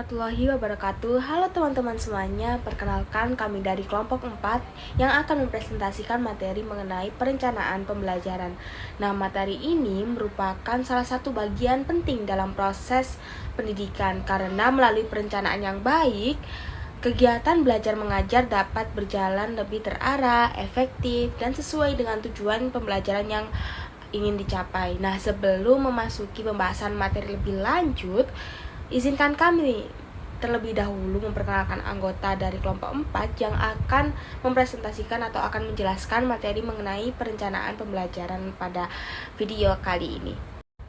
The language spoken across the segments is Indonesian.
warahmatullahi wabarakatuh. Halo teman-teman semuanya, perkenalkan kami dari kelompok 4 yang akan mempresentasikan materi mengenai perencanaan pembelajaran. Nah, materi ini merupakan salah satu bagian penting dalam proses pendidikan karena melalui perencanaan yang baik, kegiatan belajar mengajar dapat berjalan lebih terarah, efektif, dan sesuai dengan tujuan pembelajaran yang ingin dicapai. Nah, sebelum memasuki pembahasan materi lebih lanjut, izinkan kami terlebih dahulu memperkenalkan anggota dari kelompok 4 yang akan mempresentasikan atau akan menjelaskan materi mengenai perencanaan pembelajaran pada video kali ini.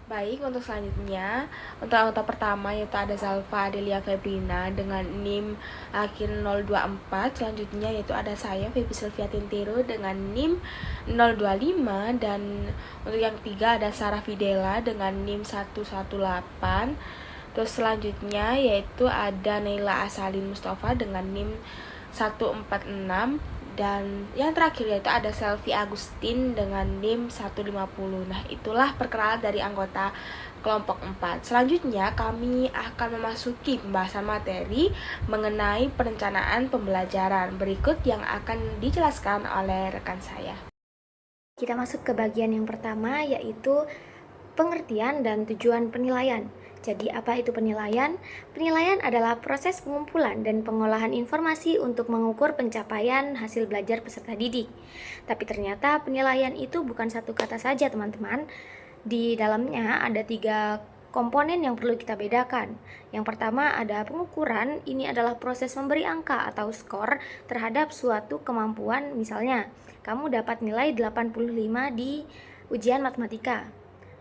Baik, untuk selanjutnya, untuk anggota pertama yaitu ada Zalfa Adelia Febrina dengan NIM akhir 024. Selanjutnya yaitu ada saya Febi Sylvia Tintiro dengan NIM 025, dan untuk yang ketiga ada Sarah Fidela dengan NIM 118. Terus selanjutnya yaitu ada Naila Asalin Mustafa dengan NIM 146, dan yang terakhir yaitu ada Selvi Agustin dengan NIM 150. Nah, itulah perkenalan dari anggota kelompok 4. Selanjutnya kami akan memasuki pembahasan materi mengenai perencanaan pembelajaran berikut yang akan dijelaskan oleh rekan saya. Kita masuk ke bagian yang pertama, yaitu pengertian dan tujuan penilaian. Jadi, apa itu penilaian? Penilaian adalah proses pengumpulan dan pengolahan informasi untuk mengukur pencapaian hasil belajar peserta didik. Tapi ternyata penilaian itu bukan satu kata saja, teman-teman. Di dalamnya ada 3 komponen yang perlu kita bedakan. Yang pertama ada pengukuran. Ini adalah proses memberi angka atau skor terhadap suatu kemampuan. Misalnya, kamu dapat nilai 85 di ujian matematika.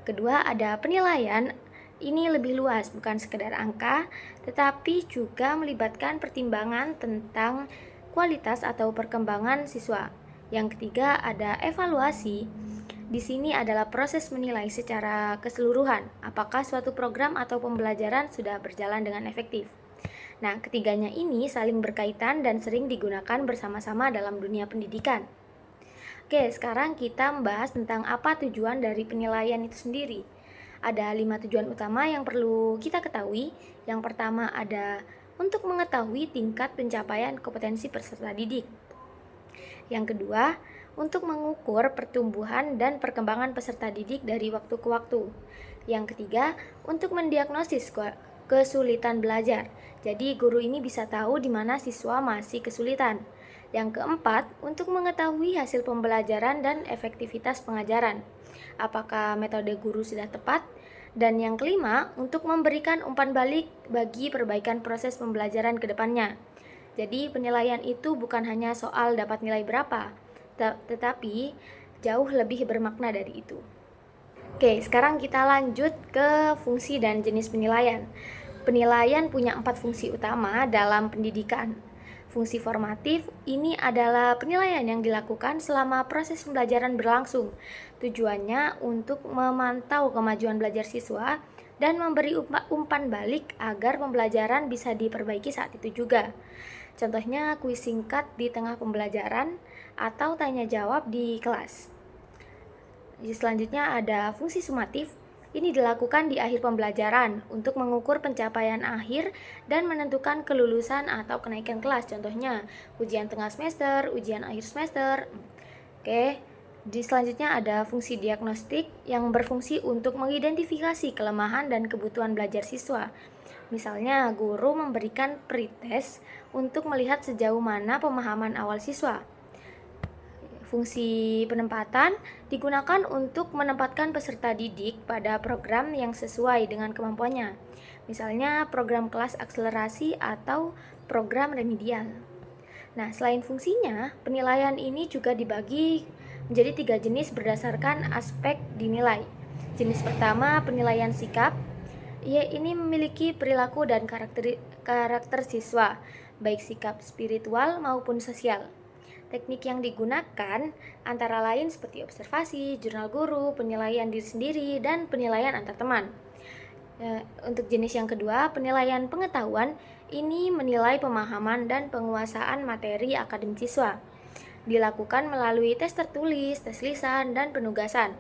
Kedua, ada penilaian. Ini lebih luas, bukan sekedar angka, tetapi juga melibatkan pertimbangan tentang kualitas atau perkembangan siswa. Yang ketiga, ada evaluasi. Di sini adalah proses menilai secara keseluruhan apakah suatu program atau pembelajaran sudah berjalan dengan efektif. Nah, ketiganya ini saling berkaitan dan sering digunakan bersama-sama dalam dunia pendidikan. Oke, sekarang kita membahas tentang apa tujuan dari penilaian itu sendiri. Ada 5 tujuan utama yang perlu kita ketahui. Yang pertama ada untuk mengetahui tingkat pencapaian kompetensi peserta didik. Yang kedua, untuk mengukur pertumbuhan dan perkembangan peserta didik dari waktu ke waktu. Yang ketiga, untuk mendiagnosis kesulitan belajar. Jadi guru ini bisa tahu di mana siswa masih kesulitan. Yang keempat, untuk mengetahui hasil pembelajaran dan efektivitas pengajaran. Apakah metode guru sudah tepat? Dan yang kelima, untuk memberikan umpan balik bagi perbaikan proses pembelajaran ke depannya. Jadi penilaian itu bukan hanya soal dapat nilai berapa, tetapi jauh lebih bermakna dari itu. Oke, sekarang kita lanjut ke fungsi dan jenis penilaian. Penilaian punya 4 fungsi utama dalam pendidikan. Fungsi formatif ini adalah penilaian yang dilakukan selama proses pembelajaran berlangsung. Tujuannya untuk memantau kemajuan belajar siswa dan memberi umpan balik agar pembelajaran bisa diperbaiki saat itu juga. Contohnya kuis singkat di tengah pembelajaran atau tanya jawab di kelas. Selanjutnya ada fungsi sumatif. Ini dilakukan di akhir pembelajaran untuk mengukur pencapaian akhir dan menentukan kelulusan atau kenaikan kelas. Contohnya ujian tengah semester, ujian akhir semester. Oke. Selanjutnya ada fungsi diagnostik yang berfungsi untuk mengidentifikasi kelemahan dan kebutuhan belajar siswa. Misalnya guru memberikan pretest untuk melihat sejauh mana pemahaman awal siswa. Fungsi penempatan digunakan untuk menempatkan peserta didik pada program yang sesuai dengan kemampuannya. Misalnya program kelas akselerasi atau program remedial. Nah, selain fungsinya, penilaian ini juga dibagi menjadi 3 jenis berdasarkan aspek dinilai. Jenis pertama, penilaian sikap. Ini memiliki perilaku dan karakter siswa, baik sikap spiritual maupun sosial. Teknik yang digunakan antara lain seperti observasi, jurnal guru, penilaian diri sendiri, dan penilaian antar teman. Untuk jenis yang kedua, penilaian pengetahuan, ini menilai pemahaman dan penguasaan materi akademik siswa. Dilakukan melalui tes tertulis, tes lisan, dan penugasan.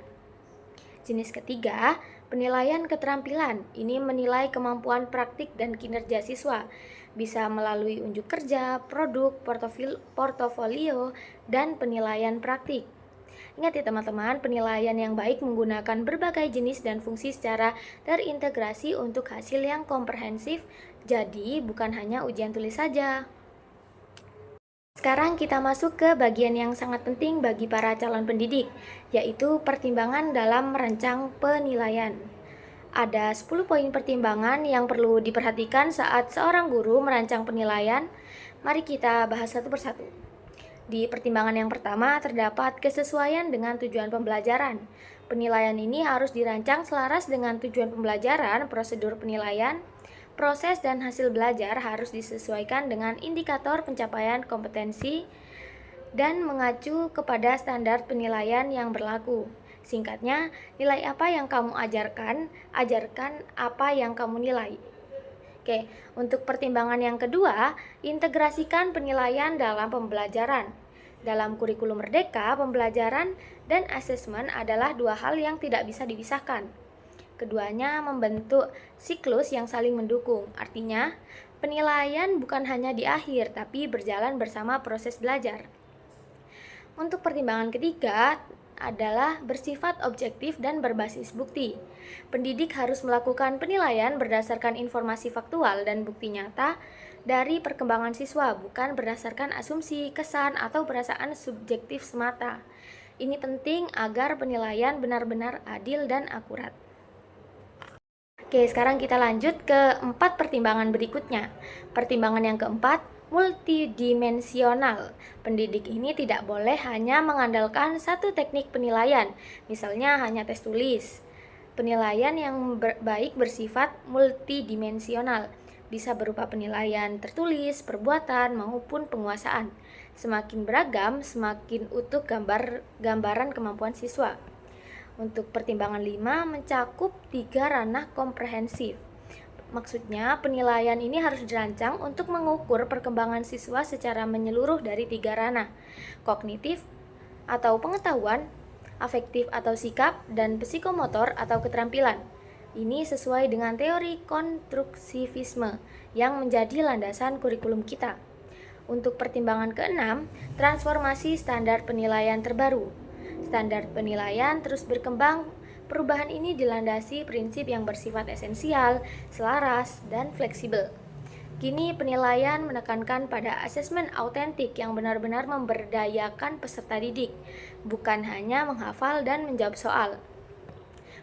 Jenis ketiga, Penilaian keterampilan ini menilai kemampuan praktik dan kinerja siswa, bisa melalui unjuk kerja, produk, portofolio, dan penilaian praktik. Ingat ya teman-teman, penilaian yang baik menggunakan berbagai jenis dan fungsi secara terintegrasi untuk hasil yang komprehensif, jadi bukan hanya ujian tulis saja. Sekarang kita masuk ke bagian yang sangat penting bagi para calon pendidik, yaitu pertimbangan dalam merancang penilaian. Ada 10 poin pertimbangan yang perlu diperhatikan saat seorang guru merancang penilaian. Mari kita bahas satu persatu. Di pertimbangan yang pertama terdapat kesesuaian dengan tujuan pembelajaran. Penilaian ini harus dirancang selaras dengan tujuan pembelajaran, prosedur penilaian, proses dan hasil belajar harus disesuaikan dengan indikator pencapaian kompetensi dan mengacu kepada standar penilaian yang berlaku. Singkatnya, nilai apa yang kamu ajarkan, ajarkan apa yang kamu nilai. Oke, untuk pertimbangan yang kedua, integrasikan penilaian dalam pembelajaran. Dalam kurikulum Merdeka, pembelajaran dan asesmen adalah dua hal yang tidak bisa dipisahkan. Keduanya membentuk siklus yang saling mendukung. Artinya, penilaian bukan hanya di akhir, tapi berjalan bersama proses belajar. Untuk pertimbangan ketiga adalah bersifat objektif dan berbasis bukti. Pendidik harus melakukan penilaian berdasarkan informasi faktual dan bukti nyata dari perkembangan siswa, bukan berdasarkan asumsi, kesan, atau perasaan subjektif semata. Ini penting agar penilaian benar-benar adil dan akurat. Oke, sekarang kita lanjut ke 4 pertimbangan berikutnya. Pertimbangan yang keempat, multidimensional. Pendidik ini tidak boleh hanya mengandalkan satu teknik penilaian, misalnya hanya tes tulis. Penilaian yang baik bersifat multidimensional, bisa berupa penilaian tertulis, perbuatan, maupun penguasaan. Semakin beragam, semakin utuh gambaran kemampuan siswa. Untuk pertimbangan 5 mencakup 3 ranah komprehensif. Maksudnya, penilaian ini harus dirancang untuk mengukur perkembangan siswa secara menyeluruh dari 3 ranah: kognitif atau pengetahuan, afektif atau sikap, dan psikomotor atau keterampilan. Ini sesuai dengan teori konstruksivisme yang menjadi landasan kurikulum kita. Untuk pertimbangan ke-6, transformasi standar penilaian terbaru. Standar penilaian terus berkembang. Perubahan ini dilandasi prinsip yang bersifat esensial, selaras, dan fleksibel. Kini penilaian menekankan pada asesmen autentik yang benar-benar memberdayakan peserta didik, bukan hanya menghafal dan menjawab soal.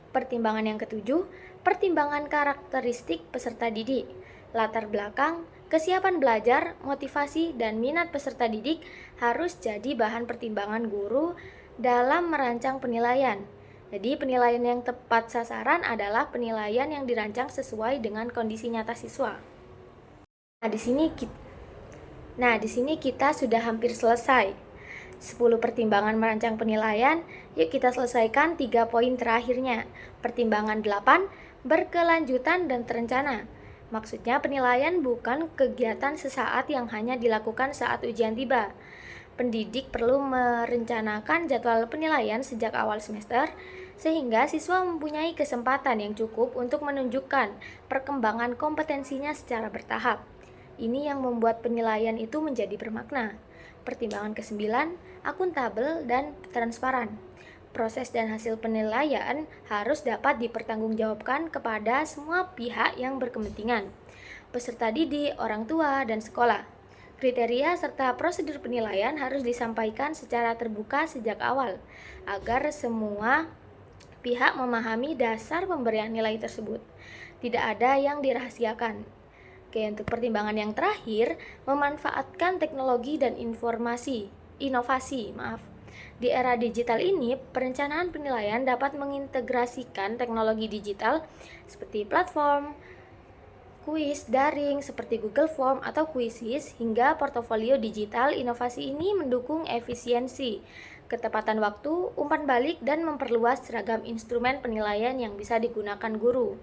Pertimbangan yang ketujuh, pertimbangan karakteristik peserta didik. Latar belakang, kesiapan belajar, motivasi, dan minat peserta didik harus jadi bahan pertimbangan guru dalam merancang penilaian. Jadi penilaian yang tepat sasaran adalah penilaian yang dirancang sesuai dengan kondisi nyata siswa. Nah, di sini kita sudah hampir selesai. 10 pertimbangan merancang penilaian, yuk kita selesaikan 3 poin terakhirnya. Pertimbangan 8, berkelanjutan dan terencana. Maksudnya penilaian bukan kegiatan sesaat yang hanya dilakukan saat ujian tiba. Pendidik perlu merencanakan jadwal penilaian sejak awal semester, sehingga siswa mempunyai kesempatan yang cukup untuk menunjukkan perkembangan kompetensinya secara bertahap. Ini yang membuat penilaian itu menjadi bermakna. Pertimbangan ke-9, akuntabel dan transparan. Proses dan hasil penilaian harus dapat dipertanggungjawabkan kepada semua pihak yang berkepentingan, peserta didik, orang tua, dan sekolah. Kriteria serta prosedur penilaian harus disampaikan secara terbuka sejak awal, agar semua pihak memahami dasar pemberian nilai tersebut. Tidak ada yang dirahasiakan. Oke, untuk pertimbangan yang terakhir, memanfaatkan teknologi dan inovasi. Di era digital ini, perencanaan penilaian dapat mengintegrasikan teknologi digital seperti platform kuis daring seperti Google Form atau Quizzes hingga portofolio digital. Inovasi ini mendukung efisiensi, ketepatan waktu, umpan balik, dan memperluas seragam instrumen penilaian yang bisa digunakan guru.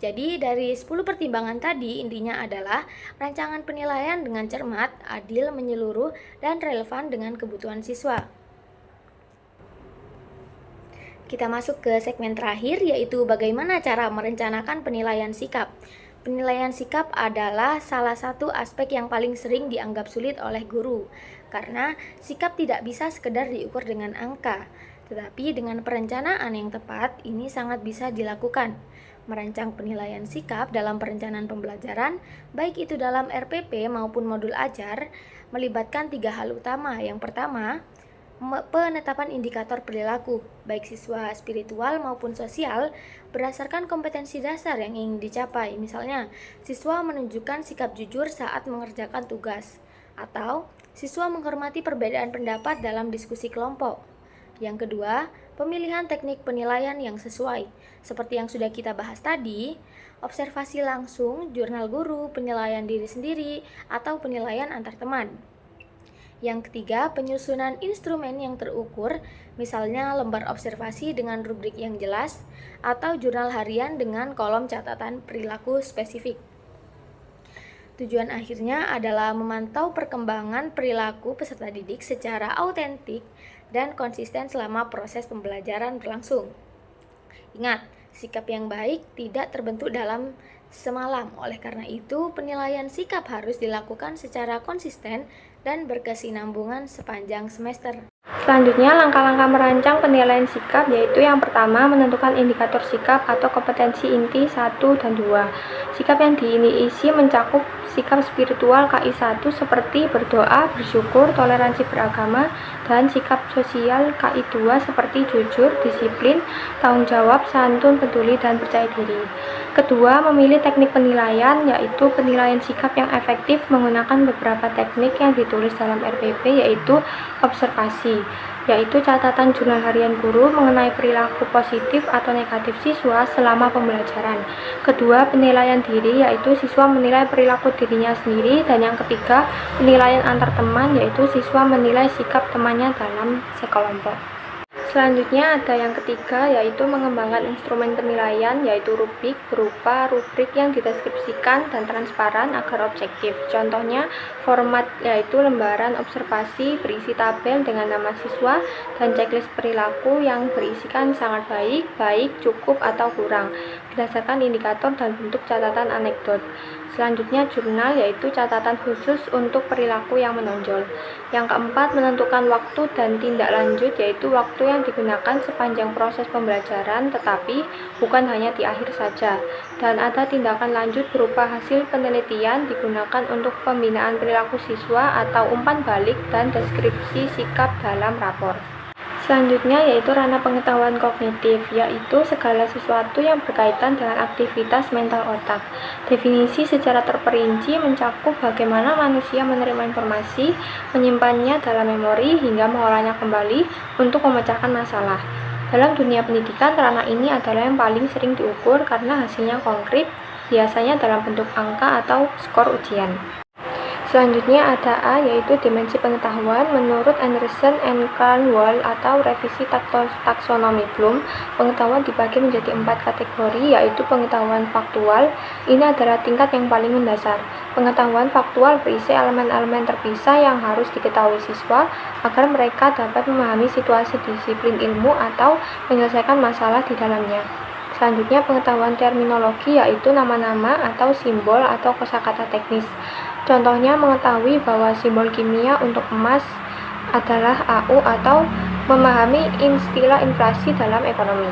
Jadi dari 10 pertimbangan tadi intinya adalah rancangan penilaian dengan cermat, adil, menyeluruh, dan relevan dengan kebutuhan siswa. Kita masuk ke segmen terakhir, yaitu bagaimana cara merencanakan penilaian sikap. Penilaian sikap adalah salah satu aspek yang paling sering dianggap sulit oleh guru, karena sikap tidak bisa sekedar diukur dengan angka. Tetapi dengan perencanaan yang tepat, ini sangat bisa dilakukan. Merancang penilaian sikap dalam perencanaan pembelajaran, baik itu dalam RPP maupun modul ajar, melibatkan 3 hal utama. Yang pertama, penetapan indikator perilaku, baik siswa spiritual maupun sosial, berdasarkan kompetensi dasar yang ingin dicapai. Misalnya, siswa menunjukkan sikap jujur saat mengerjakan tugas, atau siswa menghormati perbedaan pendapat dalam diskusi kelompok. Yang kedua, pemilihan teknik penilaian yang sesuai. Seperti yang sudah kita bahas tadi, observasi langsung, jurnal guru, penilaian diri sendiri, atau penilaian antar teman. Yang ketiga, penyusunan instrumen yang terukur, misalnya lembar observasi dengan rubrik yang jelas, atau jurnal harian dengan kolom catatan perilaku spesifik. Tujuan akhirnya adalah memantau perkembangan perilaku peserta didik secara autentik dan konsisten selama proses pembelajaran berlangsung. Ingat, sikap yang baik tidak terbentuk dalam semalam. Oleh karena itu, penilaian sikap harus dilakukan secara konsisten dan berkesinambungan sepanjang semester. Selanjutnya, langkah-langkah merancang penilaian sikap yaitu yang pertama, menentukan indikator sikap atau kompetensi inti 1 dan 2. Sikap yang diisi mencakup sikap spiritual KI 1 seperti berdoa, bersyukur, toleransi beragama, dan sikap sosial KI 2 seperti jujur, disiplin, tanggung jawab, santun, peduli, dan percaya diri. Kedua, memilih teknik penilaian, yaitu penilaian sikap yang efektif menggunakan beberapa teknik yang ditulis dalam RPP, yaitu observasi, yaitu catatan jurnal harian guru mengenai perilaku positif atau negatif siswa selama pembelajaran. Kedua, penilaian diri, yaitu siswa menilai perilaku dirinya sendiri. Dan yang ketiga, penilaian antar teman, yaitu siswa menilai sikap temannya dalam sekelompok. Selanjutnya ada yang ketiga, yaitu mengembangkan instrumen penilaian, yaitu rubrik berupa rubrik yang dideskripsikan dan transparan agar objektif. Contohnya, format yaitu lembaran observasi berisi tabel dengan nama siswa dan checklist perilaku yang berisikan sangat baik, baik, cukup, atau kurang, berdasarkan indikator dan bentuk catatan anekdot. Selanjutnya jurnal, yaitu catatan khusus untuk perilaku yang menonjol. Yang keempat, menentukan waktu dan tindak lanjut, yaitu waktu yang digunakan sepanjang proses pembelajaran tetapi bukan hanya di akhir saja. Dan ada tindakan lanjut berupa hasil penelitian digunakan untuk pembinaan perilaku siswa atau umpan balik dan deskripsi sikap dalam rapor. Selanjutnya yaitu ranah pengetahuan kognitif, yaitu segala sesuatu yang berkaitan dengan aktivitas mental otak. Definisi secara terperinci mencakup bagaimana manusia menerima informasi, menyimpannya dalam memori, hingga mengolahnya kembali untuk memecahkan masalah. Dalam dunia pendidikan, ranah ini adalah yang paling sering diukur karena hasilnya konkret, biasanya dalam bentuk angka atau skor ujian. Selanjutnya ada A, yaitu dimensi pengetahuan. Menurut Anderson and Cornwall atau revisi taksonomi Bloom, pengetahuan dibagi menjadi 4 kategori, yaitu pengetahuan faktual. Ini adalah tingkat yang paling mendasar. Pengetahuan faktual berisi elemen-elemen terpisah yang harus diketahui siswa agar mereka dapat memahami situasi disiplin ilmu atau menyelesaikan masalah di dalamnya. Selanjutnya pengetahuan terminologi, yaitu nama-nama atau simbol atau kosakata teknis. Contohnya mengetahui bahwa simbol kimia untuk emas adalah AU atau memahami istilah inflasi dalam ekonomi.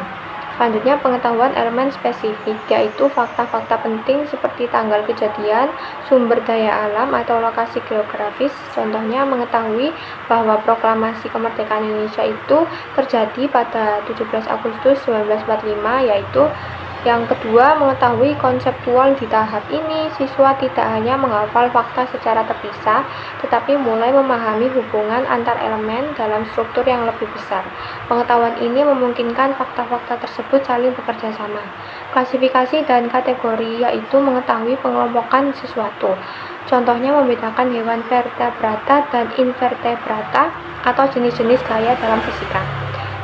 Selanjutnya pengetahuan elemen spesifik, yaitu fakta-fakta penting seperti tanggal kejadian, sumber daya alam atau lokasi geografis. Contohnya mengetahui bahwa proklamasi kemerdekaan Indonesia itu terjadi pada 17 Agustus 1945, yaitu yang kedua, mengetahui konseptual. Di tahap ini, siswa tidak hanya menghafal fakta secara terpisah, tetapi mulai memahami hubungan antar elemen dalam struktur yang lebih besar. Pengetahuan ini memungkinkan fakta-fakta tersebut saling bekerja sama. Klasifikasi dan kategori, yaitu mengetahui pengelompokan sesuatu. Contohnya membedakan hewan vertebrata dan invertebrata atau jenis-jenis gaya dalam fisika.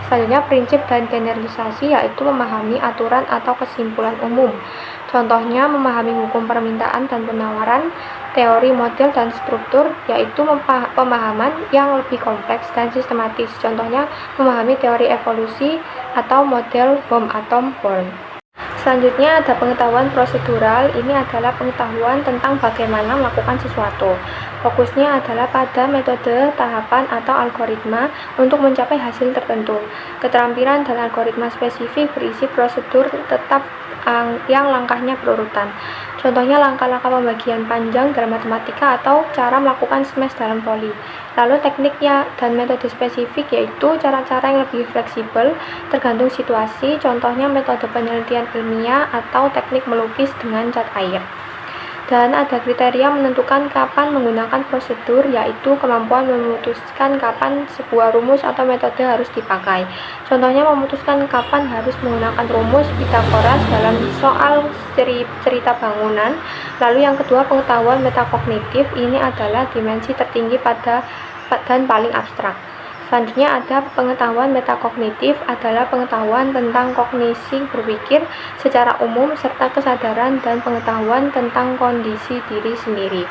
Selanjutnya prinsip dan generalisasi, yaitu memahami aturan atau kesimpulan umum. Contohnya memahami hukum permintaan dan penawaran, teori, model, dan struktur, yaitu pemahaman yang lebih kompleks dan sistematis. Contohnya, memahami teori evolusi atau model bom atom Born. Selanjutnya ada pengetahuan prosedural. Ini adalah pengetahuan tentang bagaimana melakukan sesuatu. Fokusnya adalah pada metode, tahapan, atau algoritma untuk mencapai hasil tertentu. Keterampilan dan algoritma spesifik berisi prosedur tetap yang langkahnya berurutan. Contohnya langkah-langkah pembagian panjang dalam matematika atau cara melakukan smash dalam voli. Lalu tekniknya dan metode spesifik yaitu cara-cara yang lebih fleksibel tergantung situasi, contohnya metode penelitian ilmiah atau teknik melukis dengan cat air. Dan ada kriteria menentukan kapan menggunakan prosedur, yaitu kemampuan memutuskan kapan sebuah rumus atau metode harus dipakai. Contohnya memutuskan kapan harus menggunakan rumus Pythagoras dalam soal cerita bangunan. Lalu yang kedua, pengetahuan metakognitif. Ini adalah dimensi tertinggi dan paling abstrak. Selanjutnya ada pengetahuan metakognitif, adalah pengetahuan tentang kognisi berpikir secara umum serta kesadaran dan pengetahuan tentang kondisi diri sendiri.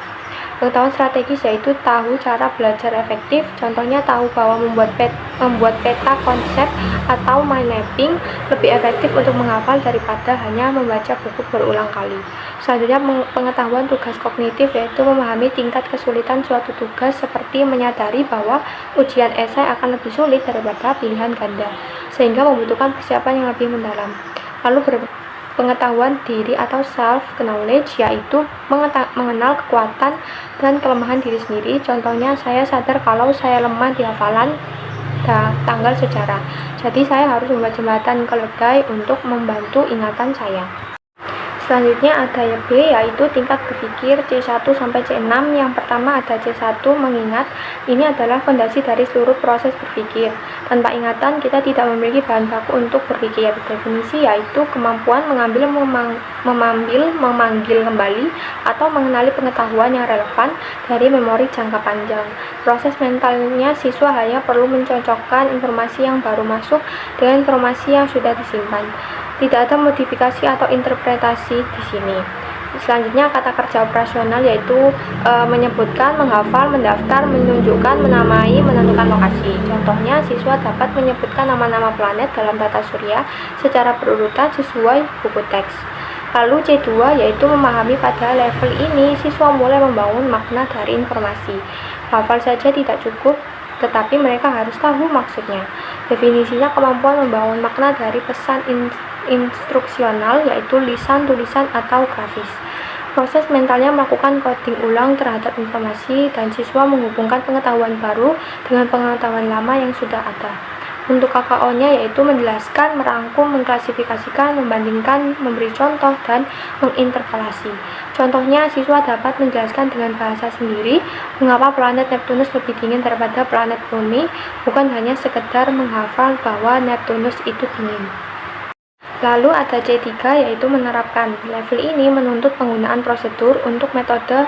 Pengetahuan strategis yaitu tahu cara belajar efektif, contohnya tahu bahwa membuat peta konsep atau mind mapping lebih efektif untuk menghafal daripada hanya membaca buku berulang kali. Selanjutnya pengetahuan tugas kognitif yaitu memahami tingkat kesulitan suatu tugas seperti menyadari bahwa ujian esai akan lebih sulit daripada pilihan ganda, sehingga membutuhkan persiapan yang lebih mendalam. Lalu pengetahuan diri atau self-knowledge yaitu mengenal kekuatan dan kelemahan diri sendiri. Contohnya, saya sadar kalau saya lemah di hafalan tanggal sejarah. Jadi saya harus membuat jembatan keledai untuk membantu ingatan saya. Selanjutnya ada B, yaitu tingkat berpikir C1 sampai C6. Yang pertama ada C1, mengingat. Ini adalah fondasi dari seluruh proses berpikir. Tanpa ingatan, kita tidak memiliki bahan baku untuk berpikir. Definisi yaitu kemampuan mengambil, memanggil kembali, atau mengenali pengetahuan yang relevan dari memori jangka panjang. Proses mentalnya siswa hanya perlu mencocokkan informasi yang baru masuk dengan informasi yang sudah disimpan. Tidak ada modifikasi atau interpretasi di sini. Selanjutnya kata kerja operasional yaitu menyebutkan, menghafal, mendaftar, menunjukkan, menamai, menentukan lokasi. Contohnya, siswa dapat menyebutkan nama-nama planet dalam tata surya secara berurutan sesuai buku teks. Lalu C2 yaitu memahami. Pada level ini siswa mulai membangun makna dari informasi. Hafal saja tidak cukup, tetapi mereka harus tahu maksudnya. Definisinya kemampuan membangun makna dari pesan instruksional yaitu lisan, tulisan, atau grafis. Proses mentalnya melakukan coding ulang terhadap informasi dan siswa menghubungkan pengetahuan baru dengan pengetahuan lama yang sudah ada. Untuk KKO-nya yaitu menjelaskan, merangkum, mengklasifikasikan, membandingkan, memberi contoh, dan menginterpelasi. Contohnya, siswa dapat menjelaskan dengan bahasa sendiri mengapa planet Neptunus lebih dingin daripada planet Bumi, bukan hanya sekedar menghafal bahwa Neptunus itu dingin. Lalu ada C3 yaitu menerapkan. Level ini menuntut penggunaan prosedur untuk metode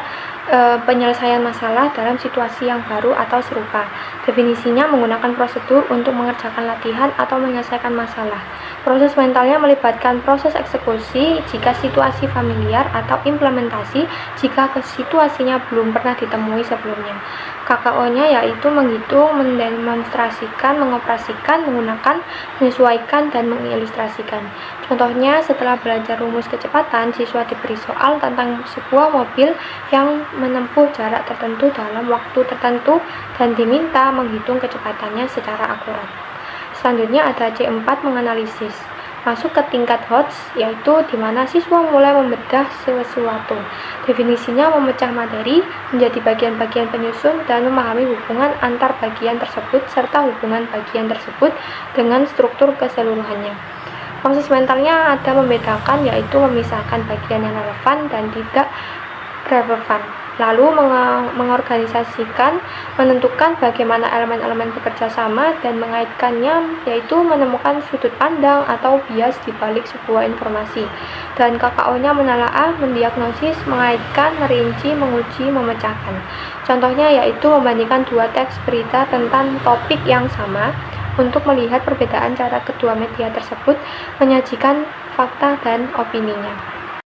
penyelesaian masalah dalam situasi yang baru atau serupa. Definisinya menggunakan prosedur untuk mengerjakan latihan atau menyelesaikan masalah. Proses mentalnya melibatkan proses eksekusi jika situasi familiar atau implementasi jika situasinya belum pernah ditemui sebelumnya. KKO-nya yaitu menghitung, mendemonstrasikan, mengoperasikan, menggunakan, menyesuaikan, dan mengilustrasikan. Contohnya, setelah belajar rumus kecepatan, siswa diberi soal tentang sebuah mobil yang menempuh jarak tertentu dalam waktu tertentu dan diminta menghitung kecepatannya secara akurat. Selanjutnya ada C4, menganalisis. Masuk ke tingkat HOTS, yaitu di mana siswa mulai membedah sesuatu. Definisinya memecah materi menjadi bagian-bagian penyusun dan memahami hubungan antar bagian tersebut serta hubungan bagian tersebut dengan struktur keseluruhannya. Proses mentalnya ada membedakan, yaitu memisahkan bagian yang relevan dan tidak relevan. Lalu mengorganisasikan, menentukan bagaimana elemen-elemen bekerja sama dan mengaitkannya, yaitu menemukan sudut pandang atau bias di balik sebuah informasi. Dan KKO-nya menelaah, mendiagnosis, mengaitkan, merinci, menguji, memecahkan. Contohnya yaitu membandingkan dua teks berita tentang topik yang sama untuk melihat perbedaan cara kedua media tersebut menyajikan fakta dan opininya.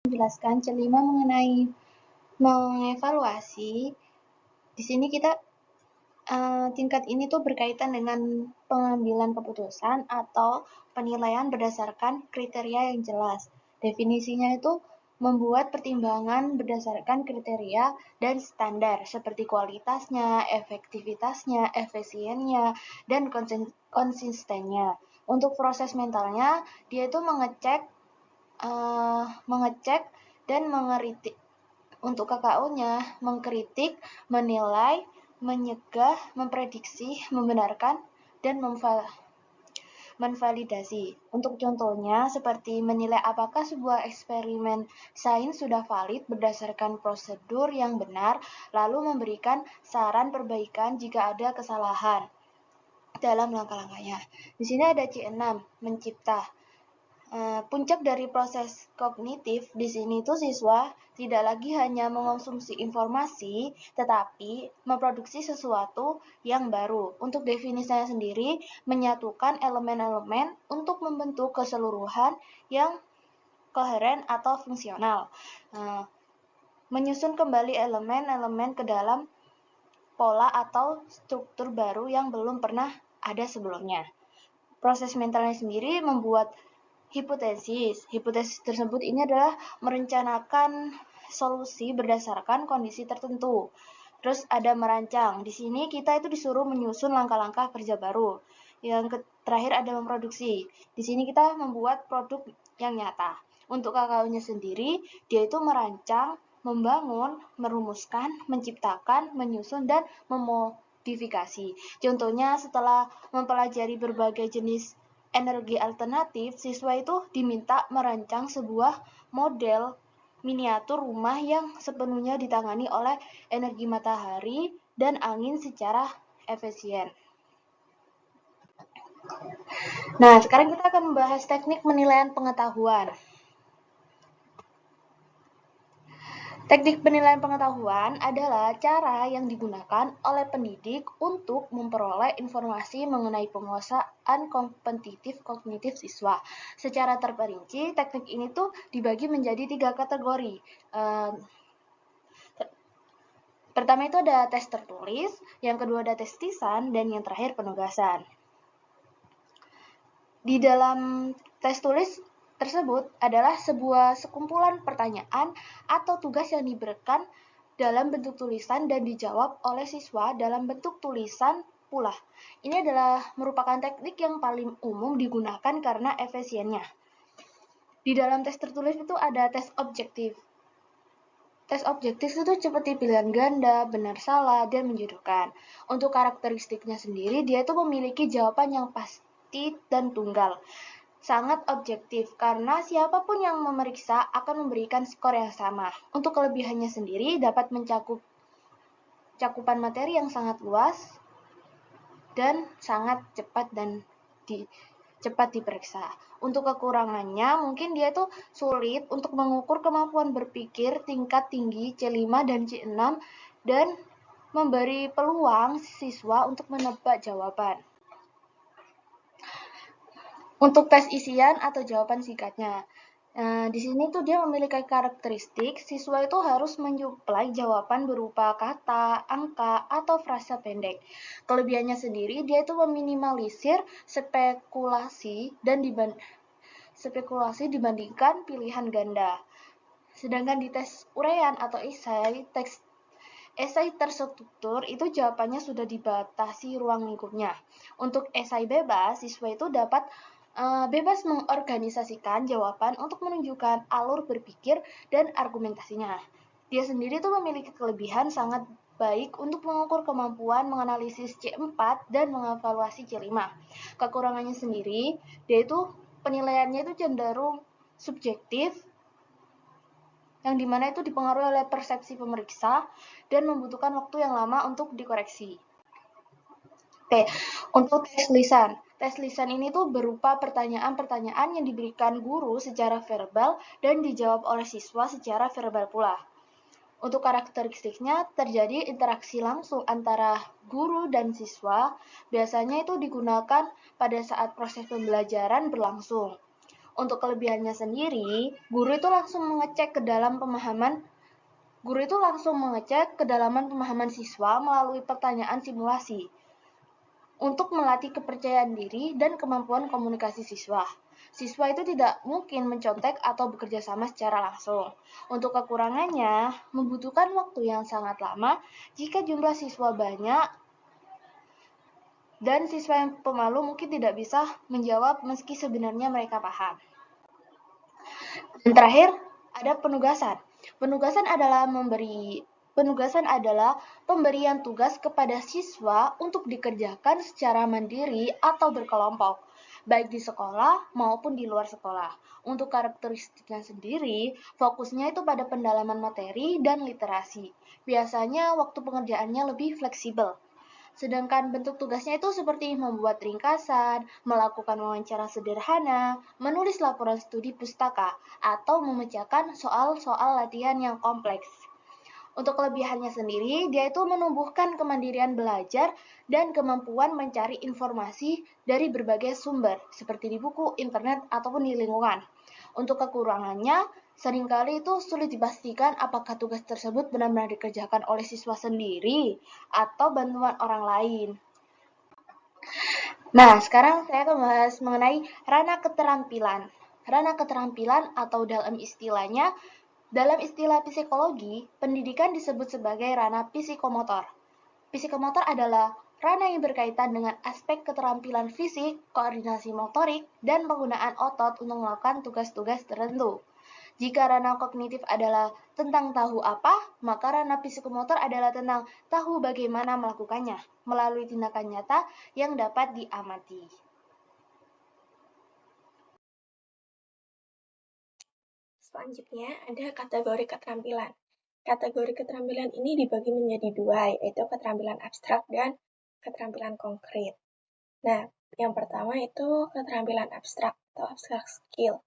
Menjelaskan C5 mengenai mengevaluasi. Di sini kita tingkat ini tuh berkaitan dengan pengambilan keputusan atau penilaian berdasarkan kriteria yang jelas. Definisinya itu membuat pertimbangan berdasarkan kriteria dan standar seperti kualitasnya, efektivitasnya, efisiennya, dan konsistennya. Untuk proses mentalnya, dia itu mengecek dan mengeritik. Untuk KKO-nya, mengkritik, menilai, menyegah, memprediksi, membenarkan, dan menvalidasi. Untuk contohnya, seperti menilai apakah sebuah eksperimen sains sudah valid berdasarkan prosedur yang benar, lalu memberikan saran perbaikan jika ada kesalahan dalam langkah-langkahnya. Di sini ada C6, mencipta. Puncak dari proses kognitif di sini tuh siswa tidak lagi hanya mengonsumsi informasi, tetapi memproduksi sesuatu yang baru. Untuk definisinya sendiri, menyatukan elemen-elemen untuk membentuk keseluruhan yang koheren atau fungsional. Menyusun kembali elemen-elemen ke dalam pola atau struktur baru yang belum pernah ada sebelumnya. Proses mentalnya sendiri membuat hipotesis. Hipotesis tersebut ini adalah merencanakan solusi berdasarkan kondisi tertentu. Terus ada merancang. Di sini kita itu disuruh menyusun langkah-langkah kerja baru. Yang terakhir ada memproduksi. Di sini kita membuat produk yang nyata. Untuk KKO-nya sendiri, dia itu merancang, membangun, merumuskan, menciptakan, menyusun, dan memodifikasi. Contohnya setelah mempelajari berbagai jenis energi alternatif, siswa itu diminta merancang sebuah model miniatur rumah yang sepenuhnya ditangani oleh energi matahari dan angin secara efisien. Nah, sekarang kita akan membahas teknik penilaian pengetahuan. Teknik penilaian pengetahuan adalah cara yang digunakan oleh pendidik untuk memperoleh informasi mengenai penguasaan kompetitif kognitif siswa. Secara terperinci, teknik ini tuh dibagi menjadi 3 kategori. Pertama itu ada tes tertulis, yang kedua ada tes lisan, dan yang terakhir penugasan. Di dalam tes tulis tersebut adalah sebuah sekumpulan pertanyaan atau tugas yang diberikan dalam bentuk tulisan dan dijawab oleh siswa dalam bentuk tulisan pula. Ini adalah merupakan teknik yang paling umum digunakan karena efisiennya. Di dalam tes tertulis itu ada tes objektif. Tes objektif itu seperti pilihan ganda, benar salah, dan menjodohkan. Untuk karakteristiknya sendiri, dia itu memiliki jawaban yang pasti dan tunggal. Sangat objektif, karena siapapun yang memeriksa akan memberikan skor yang sama. Untuk kelebihannya sendiri, dapat mencakup cakupan materi yang sangat luas dan sangat cepat cepat diperiksa. Untuk kekurangannya, mungkin dia tuh sulit untuk mengukur kemampuan berpikir tingkat tinggi C5 dan C6 dan memberi peluang siswa untuk menebak jawaban. Untuk tes isian atau jawaban singkatnya, di sini tuh dia memiliki karakteristik siswa itu harus menyuplai jawaban berupa kata, angka, atau frasa pendek. Kelebihannya sendiri, dia itu meminimalisir spekulasi dibandingkan pilihan ganda. Sedangkan di tes uraian atau esai terstruktur itu jawabannya sudah dibatasi ruang lingkupnya. Untuk esai bebas, siswa itu dapat bebas mengorganisasikan jawaban untuk menunjukkan alur berpikir dan argumentasinya. Dia sendiri tuh memiliki kelebihan sangat baik untuk mengukur kemampuan menganalisis C4 dan mengevaluasi C5. Kekurangannya sendiri, dia itu penilaiannya itu cenderung subjektif, yang dimana itu dipengaruhi oleh persepsi pemeriksa dan membutuhkan waktu yang lama untuk dikoreksi. Oke, untuk tes lisan. Tes lisan ini tuh berupa pertanyaan-pertanyaan yang diberikan guru secara verbal dan dijawab oleh siswa secara verbal pula. Untuk karakteristiknya terjadi interaksi langsung antara guru dan siswa. Biasanya itu digunakan pada saat proses pembelajaran berlangsung. Untuk kelebihannya sendiri, guru itu langsung mengecek ke dalam pemahaman Guru itu langsung mengecek kedalaman pemahaman siswa melalui pertanyaan simulasi untuk melatih kepercayaan diri dan kemampuan komunikasi siswa. Siswa itu tidak mungkin mencontek atau bekerja sama secara langsung. Untuk kekurangannya, membutuhkan waktu yang sangat lama jika jumlah siswa banyak dan siswa yang pemalu mungkin tidak bisa menjawab meski sebenarnya mereka paham. Dan terakhir, ada penugasan. Penugasan adalah pemberian tugas kepada siswa untuk dikerjakan secara mandiri atau berkelompok, baik di sekolah maupun di luar sekolah. Untuk karakteristiknya sendiri, fokusnya itu pada pendalaman materi dan literasi. Biasanya waktu pengerjaannya lebih fleksibel. Sedangkan bentuk tugasnya itu seperti membuat ringkasan, melakukan wawancara sederhana, menulis laporan studi pustaka, atau memecahkan soal-soal latihan yang kompleks. Untuk kelebihannya sendiri, dia itu menumbuhkan kemandirian belajar dan kemampuan mencari informasi dari berbagai sumber, seperti di buku, internet, ataupun di lingkungan. Untuk kekurangannya, seringkali itu sulit dipastikan apakah tugas tersebut benar-benar dikerjakan oleh siswa sendiri atau bantuan orang lain. Nah, sekarang saya akan membahas mengenai ranah keterampilan. Ranah keterampilan atau dalam istilah psikologi, pendidikan disebut sebagai ranah psikomotor. Psikomotor adalah ranah yang berkaitan dengan aspek keterampilan fisik, koordinasi motorik, dan penggunaan otot untuk melakukan tugas-tugas tertentu. Jika ranah kognitif adalah tentang tahu apa, maka ranah psikomotor adalah tentang tahu bagaimana melakukannya melalui tindakan nyata yang dapat diamati. Selanjutnya ada kategori keterampilan. Kategori keterampilan ini dibagi menjadi dua, yaitu keterampilan abstrak dan keterampilan konkret. Nah, yang pertama itu keterampilan abstrak atau abstract skill.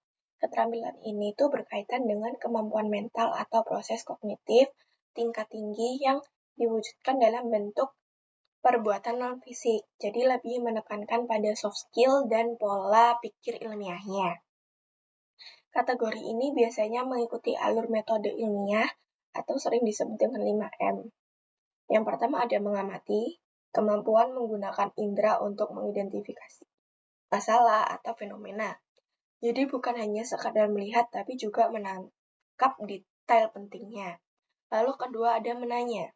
Keterampilan ini tuh berkaitan dengan kemampuan mental atau proses kognitif tingkat tinggi yang diwujudkan dalam bentuk perbuatan non-fisik. Jadi lebih menekankan pada soft skill dan pola pikir ilmiahnya. Kategori ini biasanya mengikuti alur metode ilmiah atau sering disebut dengan 5M. Yang pertama ada mengamati, kemampuan menggunakan indera untuk mengidentifikasi masalah atau fenomena. Jadi bukan hanya sekadar melihat, tapi juga menangkap detail pentingnya. Lalu kedua ada menanya,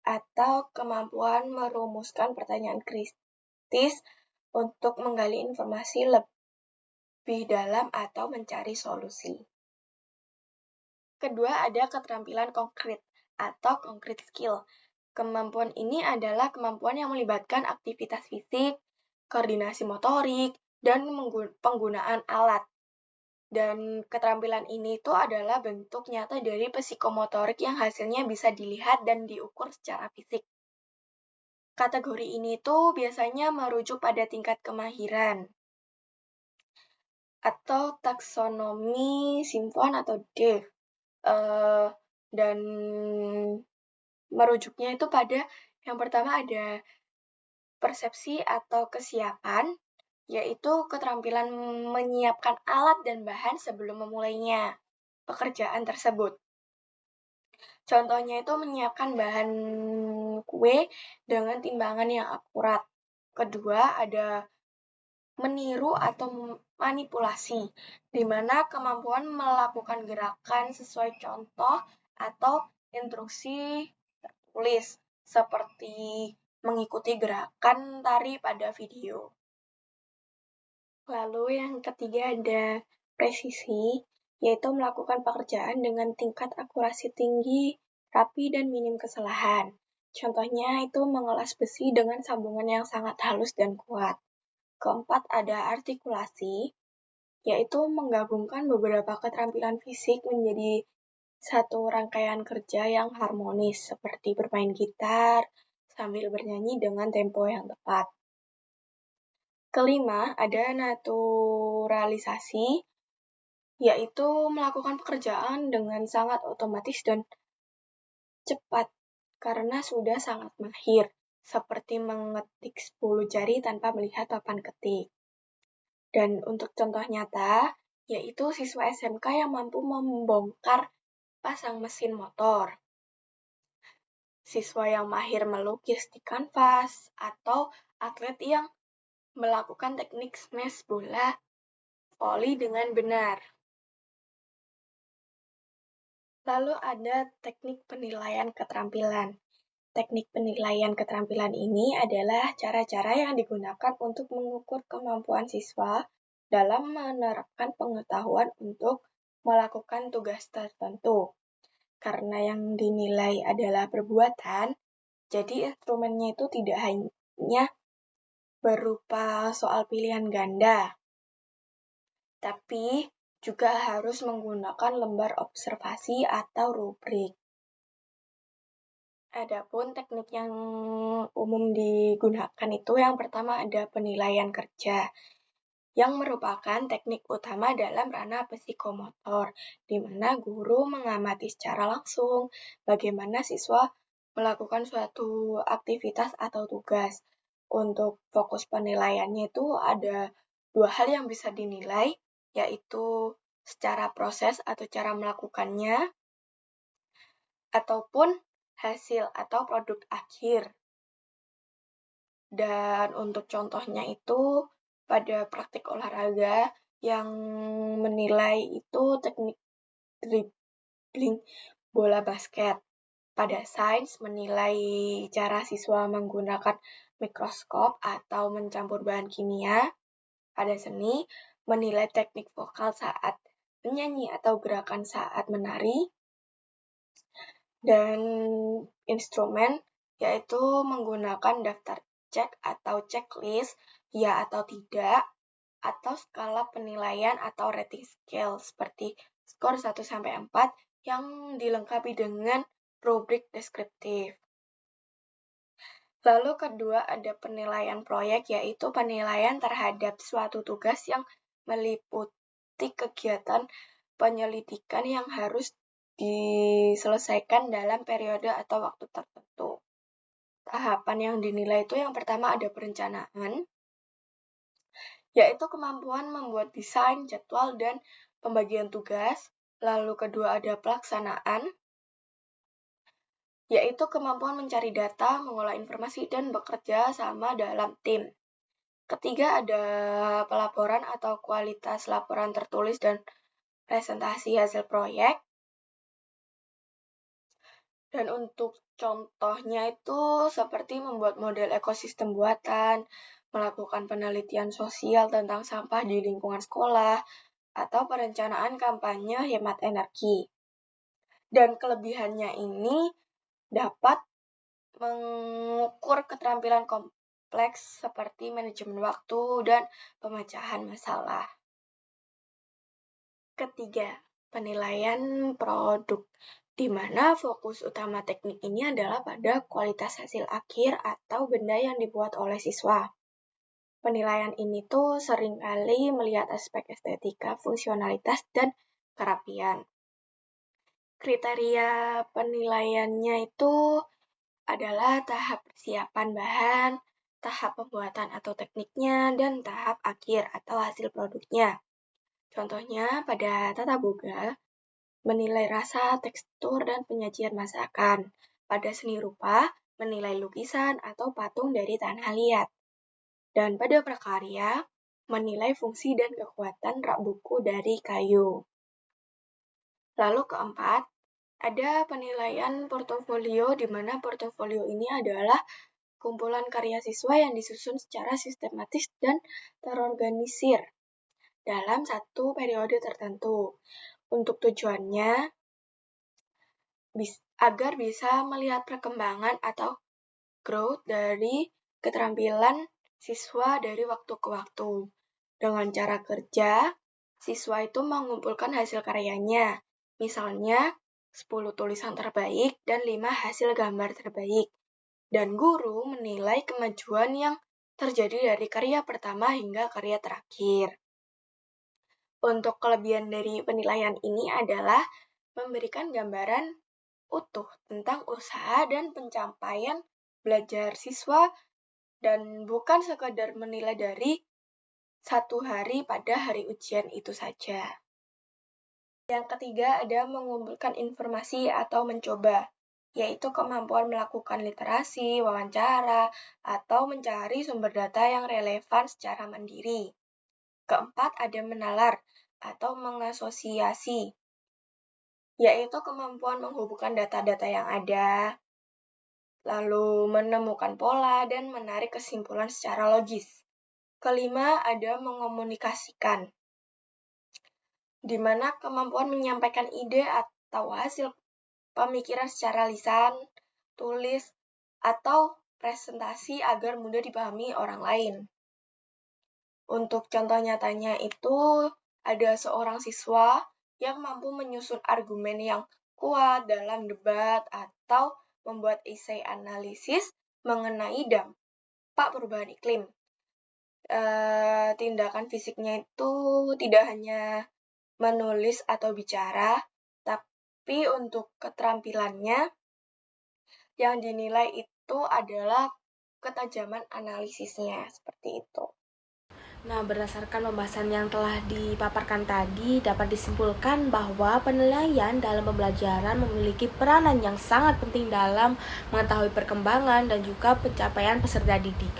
atau kemampuan merumuskan pertanyaan kritis untuk menggali informasi lebih dalam atau mencari solusi. Kedua ada keterampilan konkret atau concrete skill. Kemampuan ini adalah kemampuan yang melibatkan aktivitas fisik, koordinasi motorik, dan penggunaan alat. Dan keterampilan ini itu adalah bentuk nyata dari psikomotorik yang hasilnya bisa dilihat dan diukur secara fisik. Kategori ini tuh biasanya merujuk pada tingkat kemahiran atau taksonomi Simpson atau Dave. Dan merujuknya itu pada yang pertama ada persepsi atau kesiapan, yaitu keterampilan menyiapkan alat dan bahan sebelum memulainya pekerjaan tersebut. Contohnya itu menyiapkan bahan kue dengan timbangan yang akurat. Kedua, ada meniru atau manipulasi, di mana kemampuan melakukan gerakan sesuai contoh atau instruksi tertulis, seperti mengikuti gerakan tari pada video. Lalu yang ketiga ada presisi, yaitu melakukan pekerjaan dengan tingkat akurasi tinggi, rapi, dan minim kesalahan. Contohnya itu mengelas besi dengan sambungan yang sangat halus dan kuat. Keempat ada artikulasi, yaitu menggabungkan beberapa keterampilan fisik menjadi satu rangkaian kerja yang harmonis, seperti bermain gitar sambil bernyanyi dengan tempo yang tepat. Kelima, ada naturalisasi, yaitu melakukan pekerjaan dengan sangat otomatis dan cepat karena sudah sangat mahir, seperti mengetik 10 jari tanpa melihat papan ketik. Dan untuk contoh nyata, yaitu siswa SMK yang mampu membongkar pasang mesin motor, siswa yang mahir melukis di kanvas, atau atlet yang melakukan teknik smash bola voli dengan benar. Lalu ada teknik penilaian keterampilan. Teknik penilaian keterampilan ini adalah cara-cara yang digunakan untuk mengukur kemampuan siswa dalam menerapkan pengetahuan untuk melakukan tugas tertentu. Karena yang dinilai adalah perbuatan, jadi instrumennya itu tidak hanya berupa soal pilihan ganda, tapi juga harus menggunakan lembar observasi atau rubrik. Adapun teknik yang umum digunakan itu yang pertama ada penilaian kerja, yang merupakan teknik utama dalam ranah psikomotor, di mana guru mengamati secara langsung bagaimana siswa melakukan suatu aktivitas atau tugas. Untuk fokus penilaiannya itu ada dua hal yang bisa dinilai, yaitu secara proses atau cara melakukannya, ataupun hasil atau produk akhir. Dan untuk contohnya itu pada praktik olahraga yang menilai itu teknik dribbling bola basket. Pada sains menilai cara siswa menggunakan mikroskop atau mencampur bahan kimia. Pada seni menilai teknik vokal saat menyanyi atau gerakan saat menari. Dan instrumen yaitu menggunakan daftar cek atau checklist, ya atau tidak, atau skala penilaian atau rating scale seperti skor 1-4 yang dilengkapi dengan rubrik deskriptif. Lalu kedua ada penilaian proyek, yaitu penilaian terhadap suatu tugas yang meliputi kegiatan penyelidikan yang harus diselesaikan dalam periode atau waktu tertentu. Tahapan yang dinilai itu yang pertama ada perencanaan, yaitu kemampuan membuat desain, jadwal, dan pembagian tugas. Lalu kedua ada pelaksanaan, yaitu kemampuan mencari data, mengolah informasi, dan bekerja sama dalam tim. Ketiga ada pelaporan atau kualitas laporan tertulis dan presentasi hasil proyek. Dan untuk contohnya itu seperti membuat model ekosistem buatan, melakukan penelitian sosial tentang sampah di lingkungan sekolah, atau perencanaan kampanye hemat energi. Dan kelebihannya ini dapat mengukur keterampilan kompleks seperti manajemen waktu dan pemecahan masalah. Ketiga, penilaian produk, di mana fokus utama teknik ini adalah pada kualitas hasil akhir atau benda yang dibuat oleh siswa. Penilaian ini tuh seringkali melihat aspek estetika, fungsionalitas, dan kerapian. Kriteria penilaiannya itu adalah tahap persiapan bahan, tahap pembuatan atau tekniknya, dan tahap akhir atau hasil produknya. Contohnya pada tata boga, menilai rasa, tekstur, dan penyajian masakan. Pada seni rupa, menilai lukisan atau patung dari tanah liat. Dan pada prakarya, menilai fungsi dan kekuatan rak buku dari kayu. Lalu keempat, ada penilaian portofolio, di mana portofolio ini adalah kumpulan karya siswa yang disusun secara sistematis dan terorganisir dalam satu periode tertentu. Untuk tujuannya, agar bisa melihat perkembangan atau growth dari keterampilan siswa dari waktu ke waktu. Dengan cara kerja, siswa itu mengumpulkan hasil karyanya. Misalnya, 10 tulisan terbaik dan 5 hasil gambar terbaik. Dan guru menilai kemajuan yang terjadi dari karya pertama hingga karya terakhir. Untuk kelebihan dari penilaian ini adalah memberikan gambaran utuh tentang usaha dan pencapaian belajar siswa dan bukan sekadar menilai dari satu hari pada hari ujian itu saja. Yang ketiga ada mengumpulkan informasi atau mencoba, yaitu kemampuan melakukan literasi, wawancara, atau mencari sumber data yang relevan secara mandiri. Keempat ada menalar atau mengasosiasi, yaitu kemampuan menghubungkan data-data yang ada, lalu menemukan pola dan menarik kesimpulan secara logis. Kelima ada mengomunikasikan, di mana kemampuan menyampaikan ide atau hasil pemikiran secara lisan, tulis, atau presentasi agar mudah dipahami orang lain. Untuk contoh nyatanya itu ada seorang siswa yang mampu menyusun argumen yang kuat dalam debat atau membuat esai analisis mengenai dampak perubahan iklim. Tindakan fisiknya itu tidak hanya menulis atau bicara, tapi untuk keterampilannya yang dinilai itu adalah ketajaman analisisnya, seperti itu. Nah, berdasarkan pembahasan yang telah dipaparkan tadi, dapat disimpulkan bahwa penilaian dalam pembelajaran memiliki peranan yang sangat penting dalam mengetahui perkembangan dan juga pencapaian peserta didik.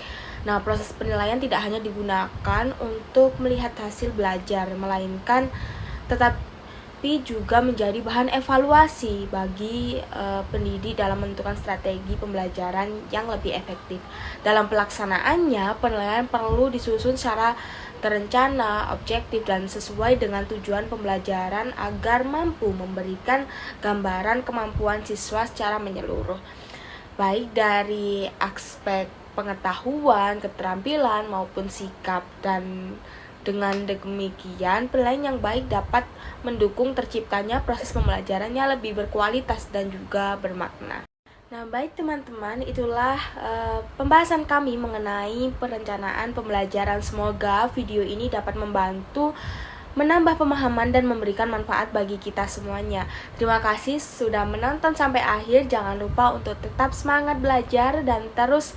Nah, proses penilaian tidak hanya digunakan untuk melihat hasil belajar, melainkan tetapi juga menjadi bahan evaluasi bagi pendidik dalam menentukan strategi pembelajaran yang lebih efektif. Dalam pelaksanaannya, penilaian perlu disusun secara terencana, objektif, dan sesuai dengan tujuan pembelajaran agar mampu memberikan gambaran kemampuan siswa secara menyeluruh, baik dari aspek pengetahuan, keterampilan, maupun sikap. Dan dengan demikian, penilaian yang baik dapat mendukung terciptanya proses pembelajaran yang lebih berkualitas dan juga bermakna. Nah, baik teman-teman, itulah pembahasan kami mengenai perencanaan pembelajaran. Semoga video ini dapat membantu menambah pemahaman dan memberikan manfaat bagi kita semuanya. Terima kasih sudah menonton sampai akhir. Jangan lupa untuk tetap semangat belajar dan terus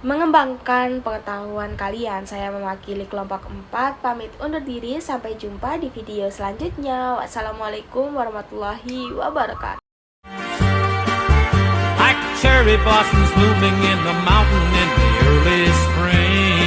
mengembangkan pengetahuan kalian. Saya mewakili kelompok 4 pamit undur diri. Sampai jumpa di video selanjutnya. Wassalamualaikum warahmatullahi wabarakatuh. Like cherry blossoms blooming in the mountain in the early spring.